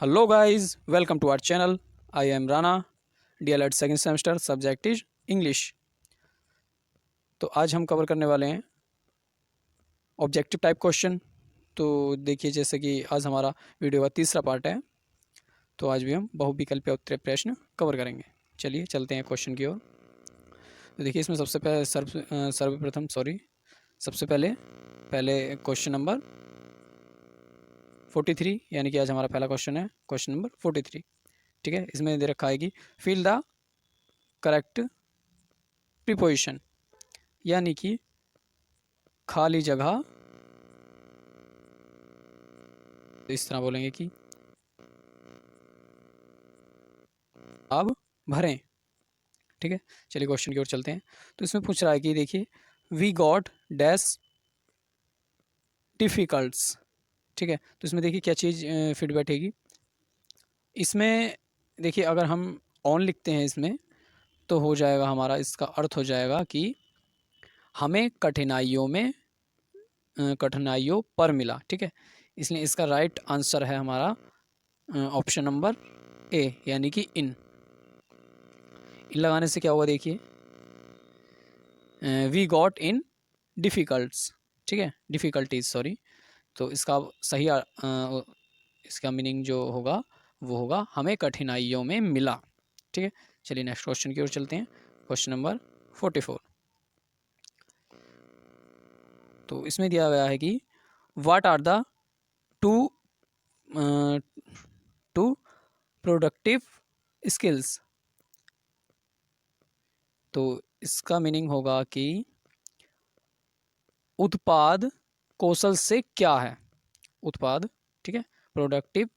Hello guys, welcome to our channel. I am Rana, DElEd second semester, subject is English. तो आज हम cover करने वाले हैं ऑब्जेक्टिव टाइप क्वेश्चन। तो देखिए, जैसे कि आज हमारा वीडियो का तीसरा पार्ट है, तो आज भी हम बहुविकल्पीय उत्तरीय प्रश्न कवर करेंगे। चलिए चलते हैं क्वेश्चन की ओर। तो देखिए, इसमें सबसे पहले सर्वप्रथम सबसे पहले क्वेश्चन नंबर 43, यानी कि आज हमारा पहला क्वेश्चन है क्वेश्चन नंबर 43। ठीक है, इसमें दे रखा है कि फिल द करेक्ट प्रीपोजिशन, यानी कि खाली जगह इस तरह बोलेंगे कि अब भरें। ठीक है, चलिए क्वेश्चन की ओर चलते हैं। तो इसमें पूछ रहा है कि देखिए, वी गॉट डैश डिफ़िकल्ट्स। ठीक है, तो इसमें देखिए क्या चीज़ फिट बैठेगी। इसमें देखिए, अगर हम ऑन लिखते हैं इसमें, तो हो जाएगा हमारा, इसका अर्थ हो जाएगा कि हमें कठिनाइयों पर मिला। ठीक है, इसलिए इसका राइट आंसर है हमारा ऑप्शन नंबर ए, यानी कि इन लगाने से क्या होगा देखिए, वी गॉट इन डिफ़िकल्ट्स। ठीक है, डिफ़िकल्टीज सॉरी। तो इसका सही इसका मीनिंग जो होगा वो होगा हमें कठिनाइयों में मिला। ठीक है, चलिए नेक्स्ट क्वेश्चन की ओर चलते हैं। Question number 44। तो इसमें दिया गया है कि what are the two two productive skills. तो इसका मीनिंग होगा कि उत्पाद कौशल से क्या है, उत्पाद। ठीक है, प्रोडक्टिव।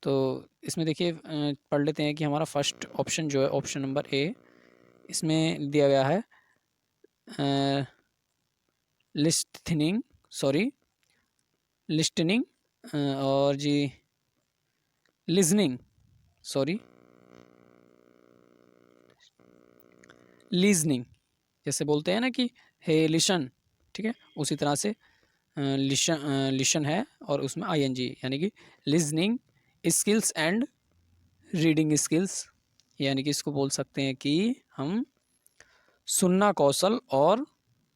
तो इसमें देखिए पढ़ लेते हैं कि हमारा फर्स्ट ऑप्शन जो है ऑप्शन नंबर ए, इसमें दिया गया है लिस्टनिंग सॉरी लिस्टनिंग और जी लिजनिंग सॉरी लीजनिंग, जैसे बोलते हैं ना कि हे लिशन। ठीक है, उसी तरह से लिशन है और उसमें आईएनजी, यानी कि listening skills and reading skills, यानी कि इसको बोल सकते हैं कि हम सुनना कौशल और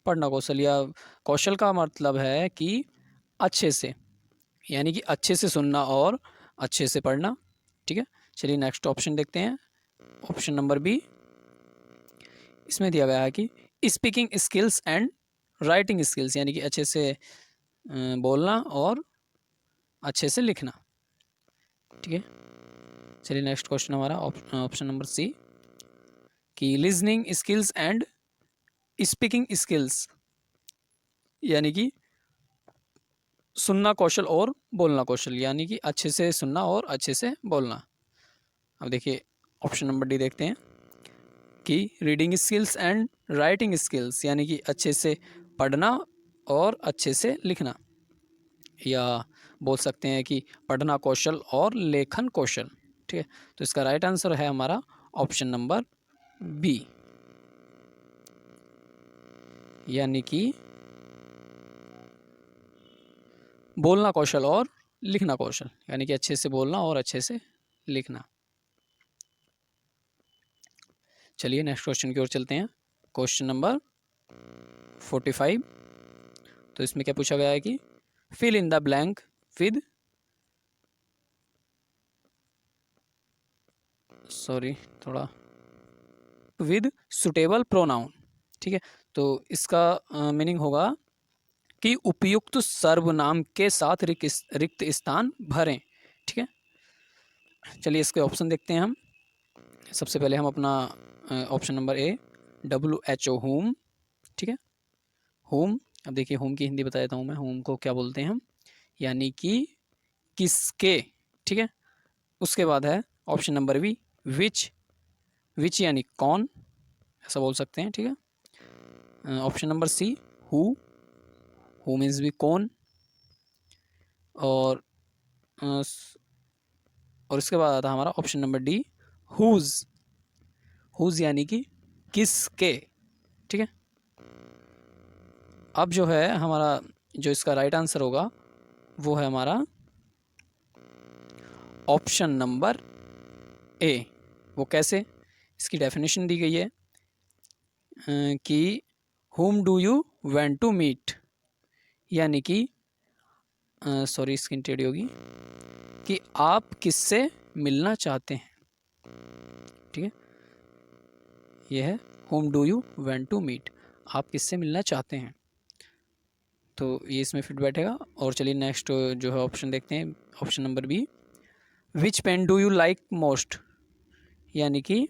पढ़ना कौशल, या कौशल का मतलब है कि अच्छे से, यानी कि अच्छे से सुनना और अच्छे से पढ़ना। ठीक है, चलिए नेक्स्ट ऑप्शन देखते हैं, ऑप्शन नंबर बी। इसमें दिया गया है कि speaking skills and writing skills, यानी कि अच्छे से बोलना और अच्छे से लिखना। ठीक है, चलिए नेक्स्ट क्वेश्चन हमारा ऑप्शन नंबर सी, कि listening skills and speaking skills, यानी कि सुनना कौशल और बोलना कौशल, यानी कि अच्छे से सुनना और अच्छे से बोलना। अब देखिए ऑप्शन नंबर डी देखते हैं कि reading skills and writing skills, यानी कि अच्छे से पढ़ना और अच्छे से लिखना, या बोल सकते हैं कि पढ़ना कौशल और लेखन कौशल। ठीक है, तो इसका राइट आंसर है हमारा ऑप्शन नंबर बी, यानी कि बोलना कौशल और लिखना कौशल, यानी कि अच्छे से बोलना और अच्छे से लिखना। चलिए नेक्स्ट क्वेश्चन की ओर चलते हैं, क्वेश्चन नंबर 45। तो इसमें क्या पूछा गया है कि fill in the blank with थोड़ा विद सुटेबल प्रोनाउन। ठीक है, तो इसका मीनिंग होगा कि उपयुक्त सर्वनाम के साथ रिक्त स्थान भरें। ठीक है, चलिए इसके ऑप्शन देखते हैं हम। सबसे पहले हम अपना option number A, WHO home. ठीक है, होम। अब देखिए होम की हिंदी बता देता हूँ मैं, होम को क्या बोलते हैं हम, यानी कि किसके। ठीक है, उसके बाद है ऑप्शन नंबर बी, विच यानी कौन, ऐसा बोल सकते हैं। ठीक है, option number C, who means भी कौन, और इसके बाद आता है हमारा ऑप्शन नंबर डी, हुज यानी कि किसके। ठीक है, अब जो है हमारा, जो इसका राइट आंसर होगा वो है हमारा ऑप्शन नंबर ए। वो कैसे, इसकी डेफिनेशन दी गई है कि whom do you want to meet, यानी कि सॉरी स्क्रीन टेढ़ी होगी, कि आप किससे मिलना चाहते हैं। ठीक है, यह है whom do you want to meet, आप किससे मिलना चाहते हैं। तो ये इसमें फिट बैठेगा। और चलिए नेक्स्ट जो है ऑप्शन देखते हैं, option number B, which pen do you like most, यानी कि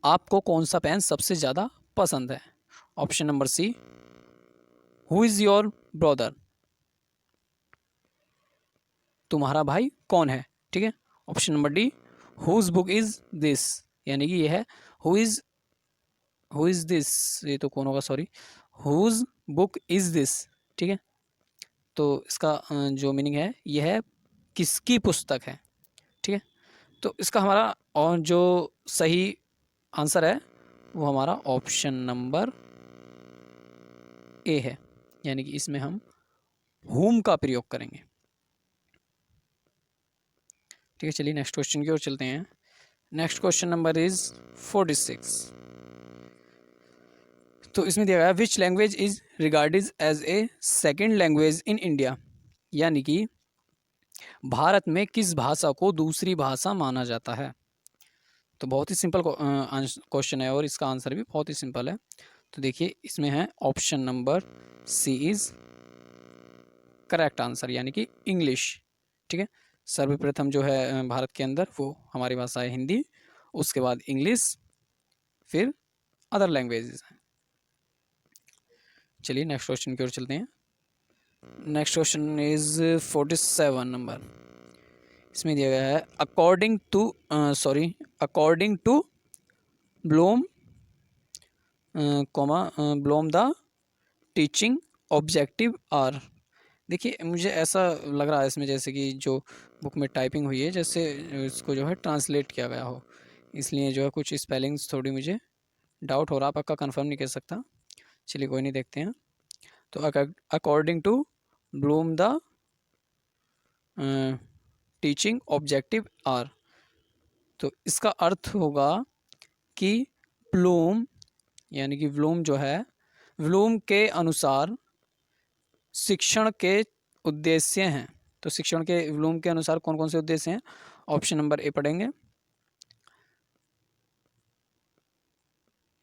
आपको कौन सा पेन सबसे ज़्यादा पसंद है। Option number C, who is your brother, तुम्हारा भाई कौन है। ठीक है। Option number D, whose book is this, यानी कि यह है हु इज़ दिस, ये तो कौन होगा, sorry, whose book is this. ठीक है, तो इसका जो मीनिंग है यह है किसकी पुस्तक है। ठीक है, तो इसका हमारा और जो सही आंसर है वो हमारा ऑप्शन नंबर ए है, यानी कि इसमें हम whom का प्रयोग करेंगे। ठीक है, चलिए नेक्स्ट क्वेश्चन की ओर चलते हैं। Next question number is 46। तो इसमें दिया गया है which language is regarded as a second language in India, यानी कि भारत में किस भाषा को दूसरी भाषा माना जाता है। तो बहुत ही सिंपल क्वेश्चन है और इसका आंसर भी बहुत ही सिंपल है। तो देखिए इसमें है option number C is correct answer, यानी कि इंग्लिश। ठीक है, सर्वप्रथम जो है भारत के अंदर वो हमारी भाषा है हिंदी, उसके बाद इंग्लिश, फिर अदर लैंग्वेजेस हैं। चलिए नेक्स्ट क्वेश्चन की ओर चलते हैं। Next question is 47 number. इसमें दिया गया है according to Bloom Bloom the teaching objective are. देखिए मुझे ऐसा लग रहा है इसमें जैसे कि जो बुक में टाइपिंग हुई है जैसे इसको जो है ट्रांसलेट किया गया हो, इसलिए जो है कुछ स्पेलिंग्स थोड़ी मुझे डाउट हो रहा, पक्का कंफर्म नहीं कह सकता। चलिए कोई नहीं, देखते हैं। तो according to Bloom the teaching objective are, तो इसका अर्थ होगा कि ब्लूम, यानी कि ब्लूम जो है, ब्लूम के अनुसार शिक्षण के उद्देश्य हैं। तो शिक्षण के ब्लूम के अनुसार कौन कौन से उद्देश्य हैं, ऑप्शन नंबर ए पढ़ेंगे,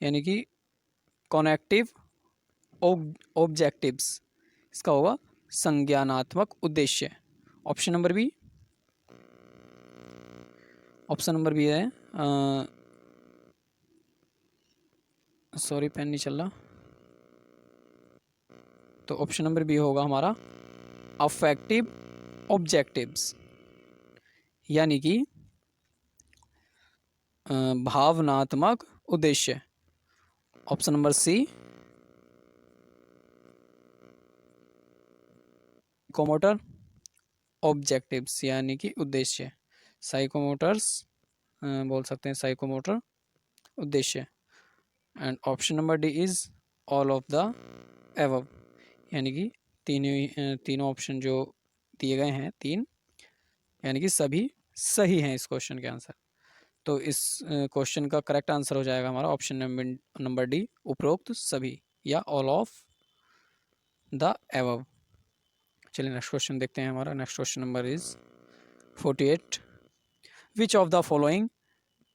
यानी कि कॉनेक्टिव ऑब्जेक्टिव्स, इसका होगा संज्ञानात्मक उद्देश्य। Option number B, option number B है सॉरी पेन नहीं चल रहा, तो ऑप्शन नंबर बी होगा हमारा अफेक्टिव ऑब्जेक्टिव्स, यानी कि भावनात्मक उद्देश्य। Option number C psychomotor objectives, यानी कि उद्देश्य, साइकोमोटर्स बोल सकते हैं, साइकोमोटर उद्देश्य। And option number D is all of the above, यानी कि तीनों ऑप्शन जो दिए गए हैं तीन, यानी कि सभी सही हैं इस क्वेश्चन के आंसर। तो इस क्वेश्चन का करेक्ट आंसर हो जाएगा हमारा ऑप्शन नंबर डी, उपरोक्त सभी या ऑल ऑफ द एबव। चलिए नेक्स्ट क्वेश्चन देखते हैं। हमारा next question number is 48। Which of the following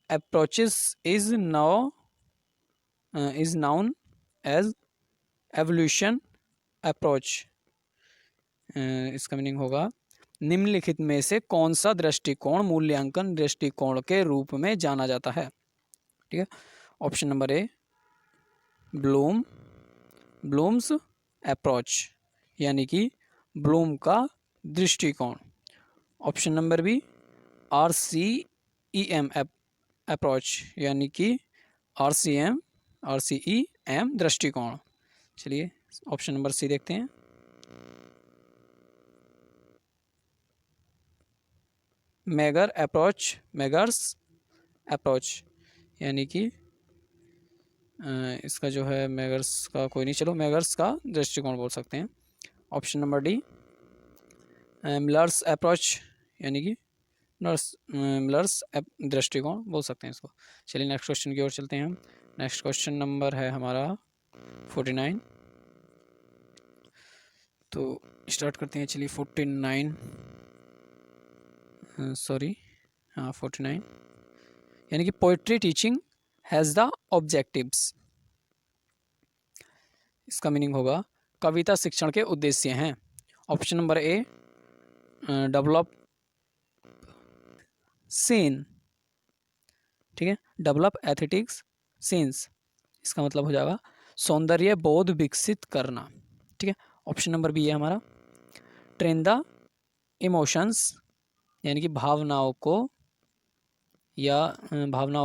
approaches is known as evolution approach. इसका मीनिंग होगा निम्नलिखित में से कौन सा दृष्टिकोण मूल्यांकन दृष्टिकोण के रूप में जाना जाता है। ठीक है, option number A Bloom's approach, यानी कि ब्लूम का दृष्टिकोण। Option number B RCEM approach, यानी कि RCEM दृष्टिकोण। चलिए ऑप्शन नंबर सी देखते हैं, मेगर्स अप्रोच, यानी कि इसका जो है मेगर्स का कोई नहीं, चलो मेगर्स का दृष्टिकोण बोल सकते हैं। Option number D millers approach, यानी कि मिलर्स दृष्टिकोण बोल सकते हैं इसको। चलिए नेक्स्ट क्वेश्चन की ओर चलते हैं हम। नेक्स्ट क्वेश्चन नंबर है हमारा 49। तो स्टार्ट करते हैं। चलिए 49 सॉरी हाँ 49 यानी कि poetry teaching has the objectives. इसका मीनिंग होगा कविता शिक्षण के उद्देश्य हैं। Option number A develop scene, ठीक है, डेवलप एथेटिक्स सीन्स, इसका मतलब हो जाएगा सौंदर्य बोध विकसित करना, ठीक है। ऑप्शन नंबर बी है हमारा ट्रेन द इमोशंस, यानी कि भावनाओं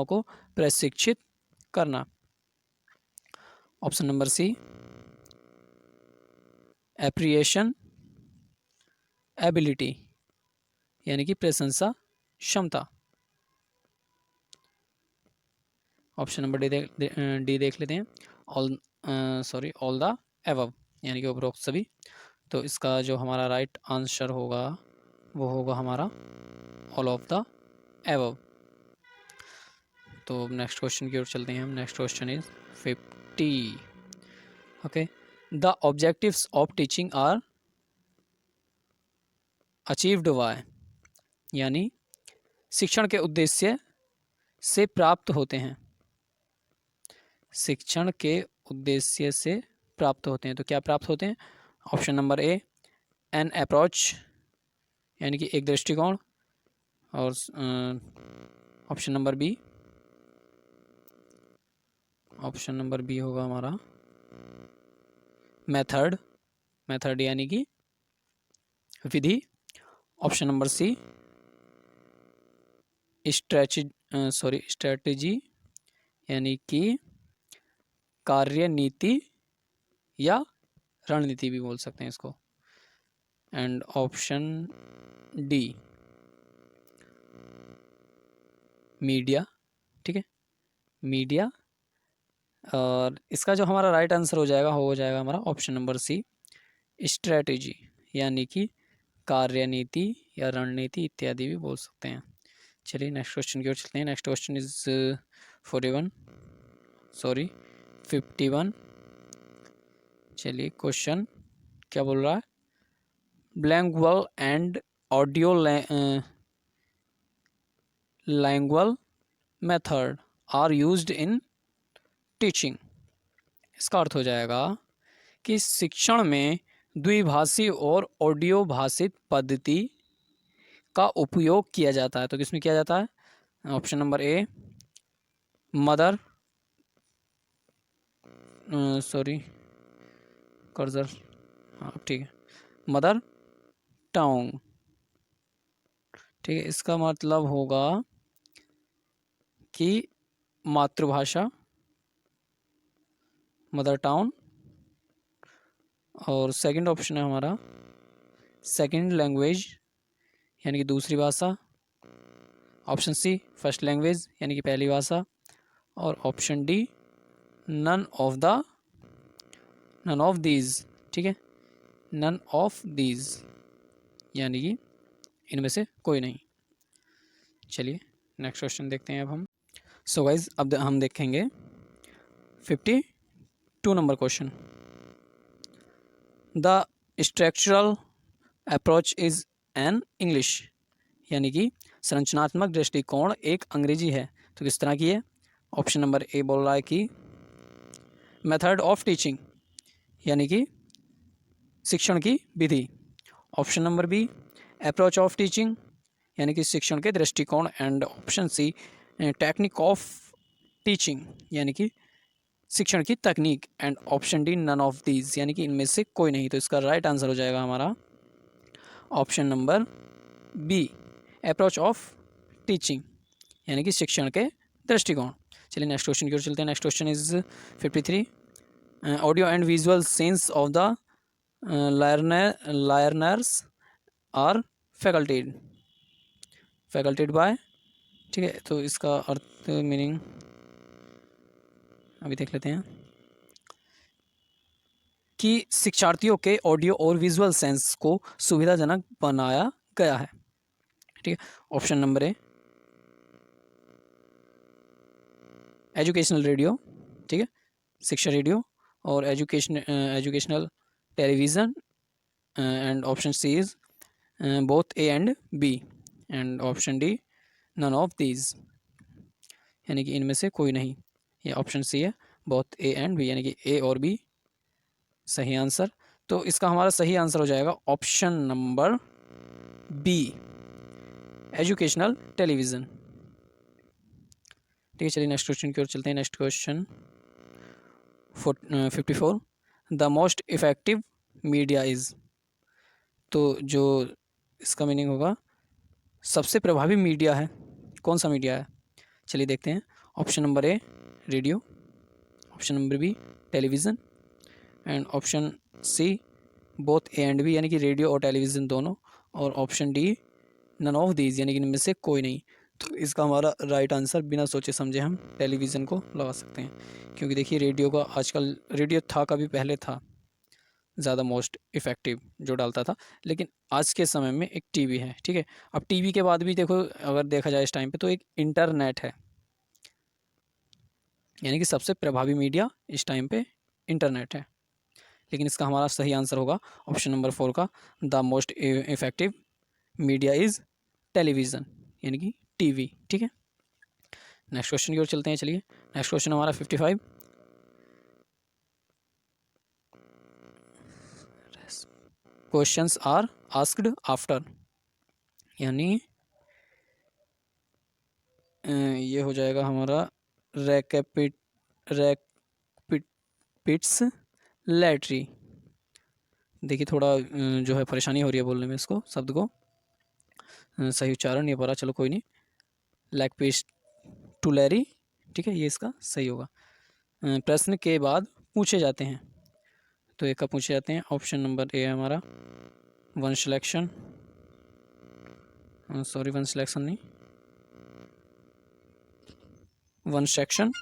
को प्रशिक्षित करना। ऑप्शन नंबर सी एप्रिएशन एबिलिटी, यानी कि प्रशंसा क्षमता। ऑप्शन नंबर डी देख लेते हैं ऑल द एबव, यानी कि उपरोक्त सभी। तो इसका जो हमारा राइट आंसर होगा वो होगा हमारा ऑल ऑफ द एबव। तो नेक्स्ट क्वेश्चन की ओर चलते हैं हम। Next question is 50। Okay, the objectives of teaching are achieved by, यानी शिक्षण के उद्देश्य से प्राप्त होते हैं। शिक्षण के उद्देश्य से प्राप्त होते हैं, तो क्या प्राप्त होते हैं? Option number A an approach, यानी कि एक दृष्टिकोण। और ऑप्शन नंबर बी होगा हमारा मेथड यानी कि विधि। ऑप्शन नंबर सी स्ट्रेटजी, यानी कि कार्यनीति या रणनीति भी बोल सकते हैं इसको। एंड ऑप्शन डी मीडिया, ठीक है, मीडिया। और इसका जो हमारा राइट आंसर हो जाएगा हमारा ऑप्शन नंबर सी स्ट्रेटजी, यानी कि कार्यनीति या रणनीति इत्यादि भी बोल सकते हैं। चलिए नेक्स्ट क्वेश्चन की ओर चलते हैं। Next question is 51। चलिए क्वेश्चन क्या बोल रहा है? Bilingual and audio language method are used in teaching. इसका अर्थ हो जाएगा कि शिक्षण में द्विभाषी और ऑडियो भाषित पद्धति का उपयोग किया जाता है। तो किसमें किया जाता है? Option number a mother cursor, हाँ ठीक है, मदर टंग, ठीक है। इसका मतलब होगा कि मातृभाषा, मदर टाउन। और सेकंड ऑप्शन है हमारा सेकंड लैंग्वेज, यानी कि दूसरी भाषा। ऑप्शन सी फर्स्ट लैंग्वेज, यानी कि पहली भाषा। और option D none of these, ठीक है, नन ऑफ दीज, यानी कि इनमें से कोई नहीं। चलिए नेक्स्ट क्वेश्चन देखते हैं अब हम। सो गाइज अब हम देखेंगे 52 number question. The structural approach is an English, यानी कि संरचनात्मक दृष्टिकोण एक अंग्रेजी है। तो किस तरह की है? ऑप्शन नंबर ए बोल रहा है कि मेथड ऑफ टीचिंग, यानी कि शिक्षण की विधि। Option number B approach of teaching, यानी कि शिक्षण के दृष्टिकोण। And option C technique of teaching, यानी कि शिक्षण की तकनीक। And option D none of these, यानी कि इनमें से कोई नहीं। तो इसका राइट आंसर हो जाएगा हमारा option number B approach of teaching, यानी कि शिक्षण के दृष्टिकोण। चलिए नेक्स्ट क्वेश्चन की ओर चलते हैं। Next question is 53। Audio and visual sense of the learners are facilitated by, ठीक है। तो इसका अर्थ मीनिंग अभी देख लेते हैं कि शिक्षार्थियों के ऑडियो और विजुअल सेंस को सुविधाजनक बनाया गया है। ठीक है। Option number A educational radio, ठीक है, शिक्षा रेडियो और educational television, and option C is both A and B, and option D none of these, यानी कि इनमें से कोई नहीं। ये ऑप्शन सी है बोथ ए एंड बी, यानी कि ए और बी सही आंसर। तो इसका हमारा सही आंसर हो जाएगा option number B, educational television. ठीक है, चलिए नेक्स्ट क्वेश्चन की ओर चलते हैं। Next question 54, the most effective media is. तो जो इसका मीनिंग होगा सबसे प्रभावी मीडिया है, कौन सा मीडिया है? चलिए देखते हैं। Option number A radio, option number B television, and option C both A and B, यानी कि रेडियो और टेलीविज़न दोनों, और option D none of these, यानी कि इनमें से कोई नहीं। तो इसका हमारा राइट आंसर बिना सोचे समझे हम टेलीविज़न को लगा सकते हैं, क्योंकि देखिए रेडियो का आजकल, रेडियो था कभी पहले था ज़्यादा मोस्ट इफ़ेक्टिव जो डालता था, लेकिन आज के समय में एक टीवी है, ठीक है। अब टीवी के बाद भी देखो, अगर देखा जाए इस टाइम पे, तो एक इंटरनेट है, यानी कि सबसे प्रभावी मीडिया इस टाइम पे इंटरनेट है। लेकिन इसका हमारा सही आंसर होगा ऑप्शन नंबर 4 का, the most effective media is television, यानी कि टीवी। ठीक है, नेक्स्ट क्वेश्चन की ओर चलते हैं। चलिए नेक्स्ट क्वेश्चन हमारा 55, क्वेश्चंस आर आस्क्ड आफ्टर, यानी ये हो जाएगा हमारा रैकेपिट्स लैट्री। देखिए थोड़ा जो है परेशानी हो रही है बोलने में, इसको शब्द को सही उच्चारण नहीं हो पा रहा, चलो कोई नहीं, लैक्पिस्टुलरी, ठीक है, ये इसका सही होगा। प्रश्न के बाद पूछे जाते हैं, तो एक का पूछे जाते हैं। ऑप्शन नंबर ए है हमारा one selection, sorry one selection नहीं, वन सेक्शन,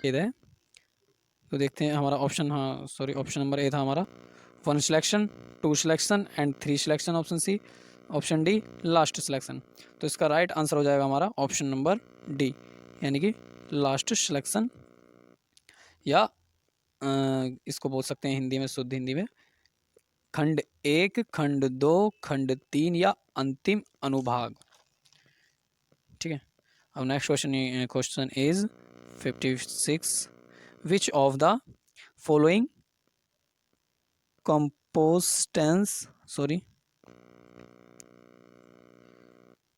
है। तो देखते हैं हमारा ऑप्शन, हाँ सॉरी ऑप्शन नंबर ए था हमारा one selection, two selection and three selection, option C, option D last selection. तो इसका राइट आंसर हो जाएगा हमारा ऑप्शन नंबर डी, यानी कि लास्ट सिलेक्शन, या इसको बोल सकते हैं हिंदी में, शुद्ध हिंदी में, खंड 1, खंड 2, खंड 3 या अंतिम अनुभाग। ठीक है, अब next question is 56, which of the following compositions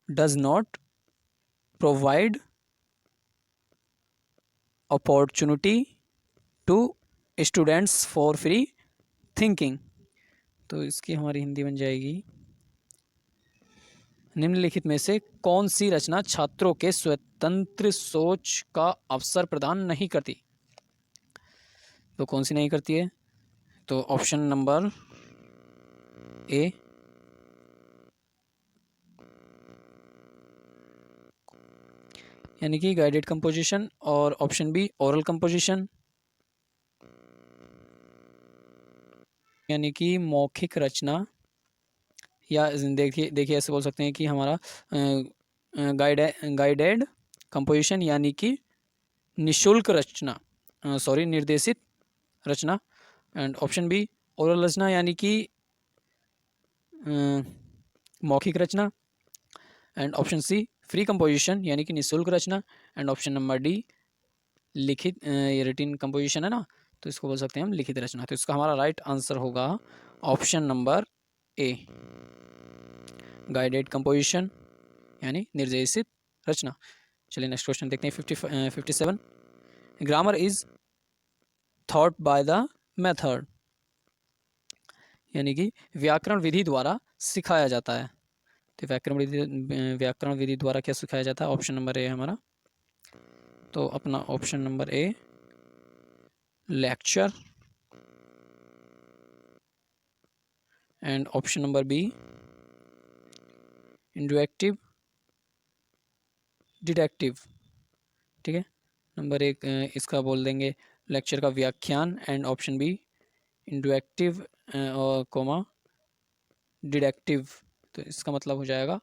does not provide opportunity to students for free thinking। तो इसकी हमारी हिंदी बन जाएगी, निम्नलिखित में से कौन सी रचना छात्रों के स्वतंत्र सोच का अवसर प्रदान नहीं करती? तो कौन सी नहीं करती है? तो ऑप्शन नंबर ए यानी कि गाइडेड कंपोजिशन, और ऑप्शन बी ओरल कंपोजिशन, यानी कि मौखिक रचना, या देखिए ऐसे बोल सकते हैं कि हमारा गाइडेड कंपोजिशन, यानी कि निशुल्क रचना, निर्देशित रचना, एंड ऑप्शन बी ओरल रचना, यानी कि मौखिक रचना, and option C free composition, यानी कि निशुल्क रचना, एंड ऑप्शन नंबर डी लिखित, ये रिटिन कंपोजिशन है ना, तो इसको बोल सकते हैं हम लिखित रचना। तो इसका हमारा राइट आंसर होगा ऑप्शन नंबर ए, गाइडेड कंपोजिशन, यानी निर्देशित रचना। चलिए नेक्स्ट क्वेश्चन देखते हैं 57, grammar is thought by the method, यानी कि व्याकरण विधि द्वारा सिखाया जाता है। तो व्याकरण विधि द्वारा क्या सिखाया जाता है? ऑप्शन नंबर ए हमारा, तो अपना option number A lecture, and option number B inductive deductive. ठीक है, नंबर एक इसका बोल देंगे लेक्चर का व्याख्यान, एंड ऑप्शन बी इंडक्टिव और कोमा डिडक्टिव, तो इसका मतलब हो जाएगा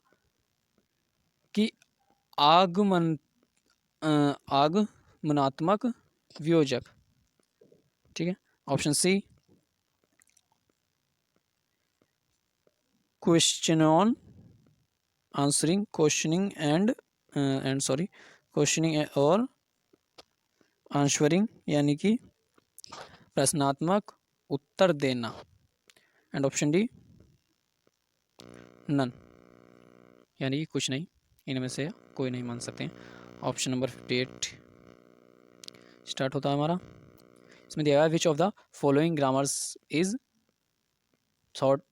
कि आगमन आगमनात्मक वियोजक। ठीक है। Option C question on answering, questioning and sorry questioning और आंसरिंग यानी कि प्रश्नात्मक उत्तर देना। एंड ऑप्शन डी नन यानी कि कुछ नहीं, इनमें से कोई नहीं मान सकते हैं। ऑप्शन नंबर 58 स्टार्ट होता है हमारा। इसमें दिया गया विच of the following grammars is thought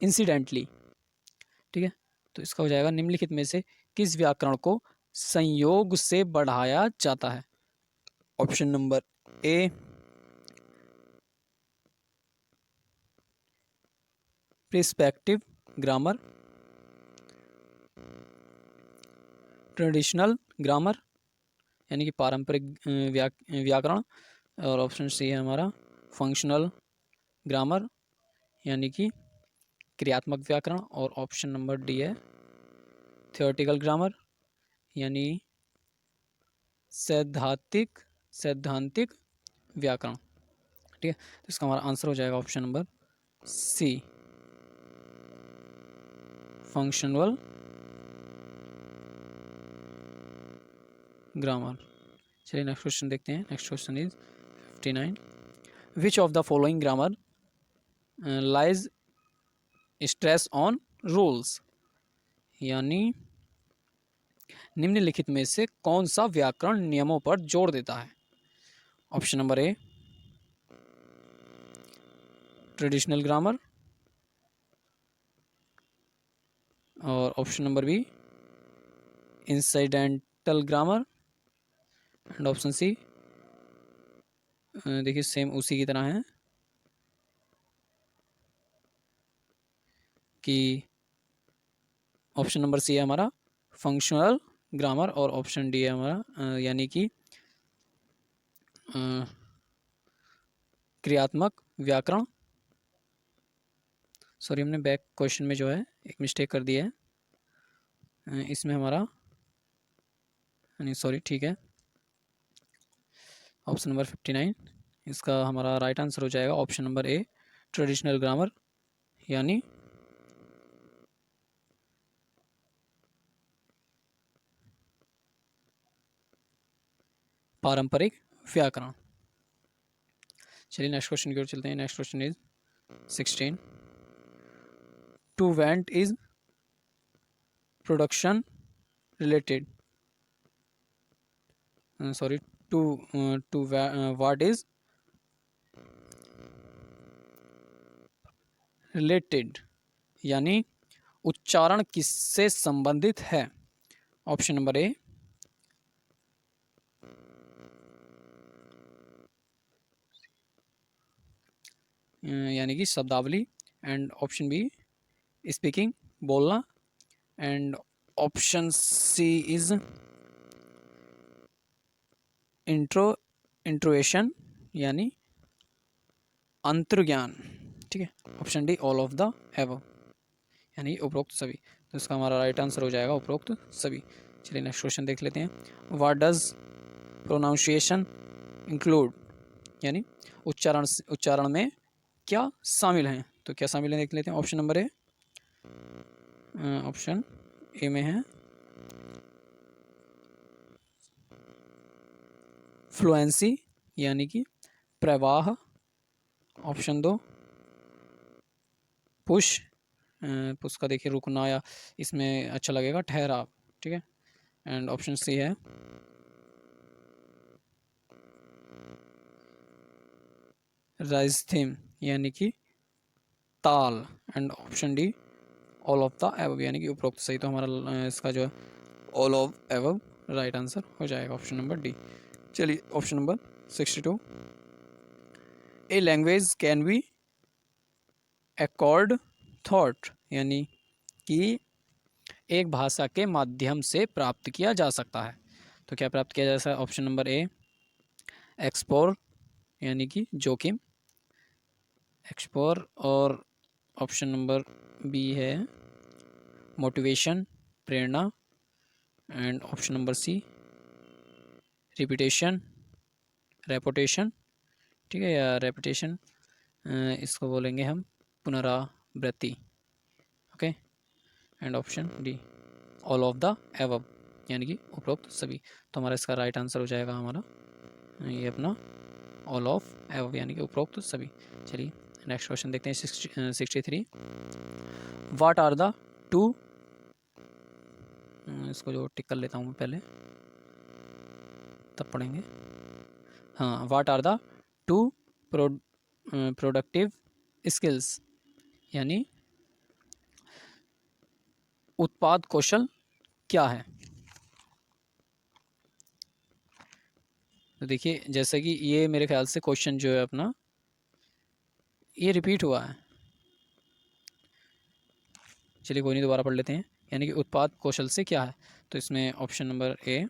incidentally. ठीक है, तो इसका हो जाएगा निम्नलिखित में से किस व्याकरण को संयोग से बढ़ाया जाता है। ऑप्शन नंबर ए प्रिस्पेक्टिव ग्रामर, ट्रेडिशनल ग्रामर यानी कि पारंपरिक व्याकरण, और ऑप्शन सी है हमारा फंक्शनल ग्रामर यानी कि क्रियात्मक व्याकरण, और ऑप्शन नंबर डी है थियोरेटिकल ग्रामर यानी सैद्धांतिक व्याकरण। ठीक है, तो इसका हमारा आंसर हो जाएगा option number C functional grammar. चलिए नेक्स्ट क्वेश्चन देखते हैं। Next question is 59 which of the following grammar lays stress on rules, यानी निम्नलिखित में से कौन सा व्याकरण नियमों पर जोर देता है। Option number A traditional grammar, और option number B incidental grammar, and option C देखिए सेम उसी की तरह है कि ऑप्शन नंबर सी है हमारा फंक्शनल ग्रामर, और ऑप्शन डी है हमारा यानी कि क्रियात्मक व्याकरण। सॉरी, हमने बैक क्वेश्चन में जो है एक मिस्टेक कर दिया है, इसमें हमारा नहीं सॉरी ठीक है, ऑप्शन नंबर 59 इसका हमारा राइट आंसर हो जाएगा option number A traditional grammar यानी पारंपरिक व्याकरण। चलिए नेक्स्ट क्वेश्चन की ओर चलते हैं। Next question is 16 to went is production related, sorry to what is related यानी उच्चारण किससे संबंधित है। ऑप्शन नंबर ए यानी कि शब्दावली, एंड ऑप्शन बी स्पीकिंग बोलना, एंड ऑप्शन सी इज इंट्रोएशन यानी अंतर्ज्ञान। ठीक है, option D all of the above यानी उपरोक्त सभी, तो इसका हमारा राइट आंसर हो जाएगा उपरोक्त सभी। चलिए नेक्स्ट क्वेश्चन देख लेते हैं। व्हाट डज प्रोनाउंसिएशन इंक्लूड, यानी उच्चारण में क्या शामिल हैं, तो क्या शामिल है देख लेते हैं। Option number A option A में है फ्लुएंसी यानी कि प्रवाह, ऑप्शन 2 पुश पुश का देखिए रुकना या इसमें अच्छा लगेगा ठहराव। ठीक है, एंड ऑप्शन सी है राइज यानी कि ताल, and option D all of the above यानी कि उपरोक्त सही, तो हमारा इसका जो है all of above right answer हो जाएगा ऑप्शन नंबर डी। चलिए option number 62 a language can be accord thought यानी कि एक भाषा के माध्यम से प्राप्त किया जा सकता है, तो क्या प्राप्त किया जा सकता है। ऑप्शन नंबर ए एक्सपोर यानी कि जोखिम, एक्सप्लोर, और ऑप्शन नंबर बी है मोटिवेशन, प्रेरणा, and option number C repetition, reputation, ठीक है, या रेपुटेशन, इसको बोलेंगे हम पुनरावृत्ति। Okay, and option D all of the above, यानी कि उपरोक्त सभी। तो हमारा इसका राइट आंसर हो जाएगा हमारा ये अपना ऑल ऑफ एबव, यानी कि उपरोक्त सभी। चलिए नेक्स्ट क्वेश्चन देखते हैं 63। व्हाट आर द टू, इसको जो टिक कर लेता हूँ मैं पहले, तब पढ़ेंगे। हाँ, what are the two productive skills, यानी उत्पाद कौशल क्या है। तो देखिए, जैसे कि ये मेरे ख्याल से क्वेश्चन जो है अपना ये रिपीट हुआ है। चलिए कोई नहीं, दोबारा पढ़ लेते हैं। यानी कि उत्पाद कौशल से क्या है, तो इसमें option number A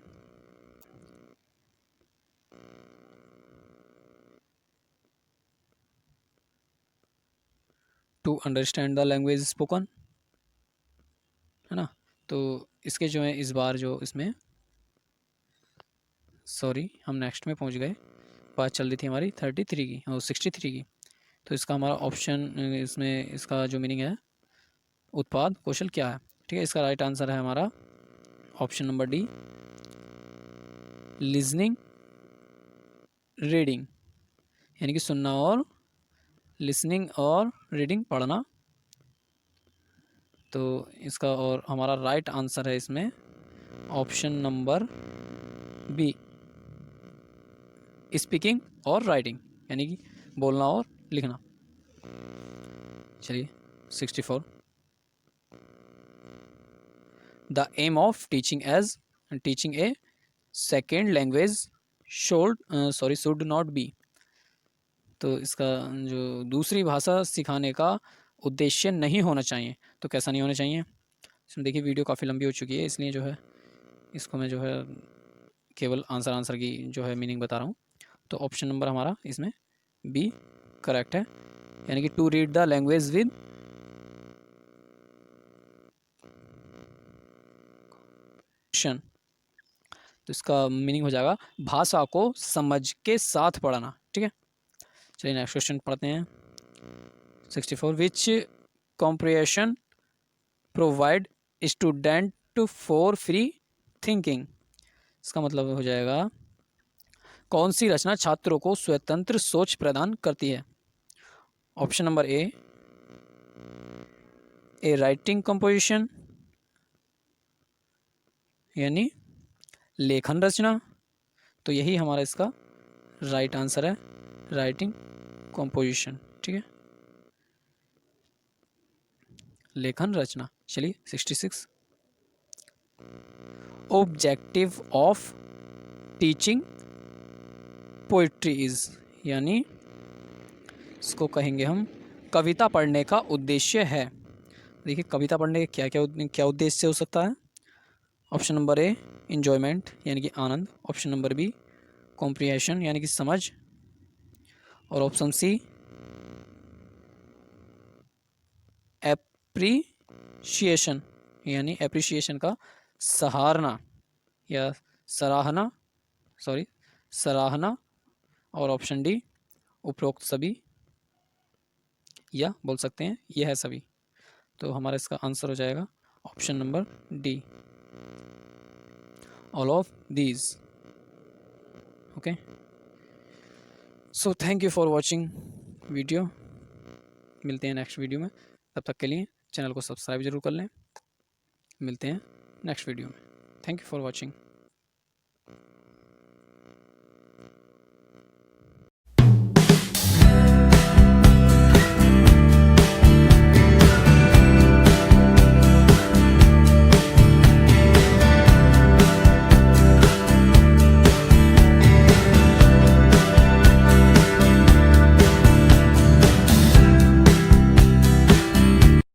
to understand the language spoken, है ना। तो इसके जो है इस बार जो इसमें, सॉरी हम नेक्स्ट में पहुंच गए, बात चल रही थी हमारी 33 की और 63 की। तो इसका हमारा ऑप्शन इसमें इसका जो मीनिंग है उत्पाद कौशल क्या है, ठीक है। इसका राइट आंसर है हमारा option number D listening reading, यानी कि सुनना और लिसनिंग और रीडिंग पढ़ना। तो इसका और हमारा राइट आंसर है इसमें ऑप्शन नंबर बी स्पीकिंग और राइटिंग, यानी कि बोलना और लिखना। चलिए 64। The aim of teaching a second language should not be. तो इसका जो दूसरी भाषा सिखाने का उद्देश्य नहीं होना चाहिए, तो कैसा नहीं होना चाहिए। इसमें देखिए वीडियो काफ़ी लंबी हो चुकी है, इसलिए जो है इसको मैं जो है केवल आंसर की जो है मीनिंग बता रहा हूँ। तो ऑप्शन नंबर हमारा इसमें बी करेक्ट है, यानी कि to read the language with तो इसका मीनिंग हो जाएगा भाषा को समझ के साथ पढ़ना, ठीक है। चलिए नेक्स्ट क्वेश्चन पढ़ते हैं 64। Which comprehension provide student for free thinking. इसका मतलब हो जाएगा कौन सी रचना छात्रों को स्वतंत्र सोच प्रदान करती है। ऑप्शन नंबर ए राइटिंग कंपोजिशन, यानी लेखन रचना। तो यही हमारा इसका राइट आंसर है, राइटिंग कंपोजिशन, ठीक है, लेखन रचना। चलिए 66। Objective of teaching poetry is, यानी इसको कहेंगे हम कविता पढ़ने का उद्देश्य है। देखिए कविता पढ़ने के क्या उद्देश्य हो सकता है। ऑप्शन नंबर ए इंजॉयमेंट, यानी कि आनंद। ऑप्शन नंबर बी कॉम्प्रिहेंशन, यानी कि समझ। और ऑप्शन सी एप्रिशिएशन, यानी एप्रिशिएशन का सराहना या सराहना, सराहना। और ऑप्शन डी उपरोक्त सभी, या बोल सकते हैं यह है सभी। तो हमारा इसका आंसर हो जाएगा option number D all of these. Okay, so thank you for watching video. मिलते हैं नेक्स्ट वीडियो में, तब तक के लिए चैनल को सब्सक्राइब जरूर कर लें। मिलते हैं नेक्स्ट वीडियो में। Thank you for watching.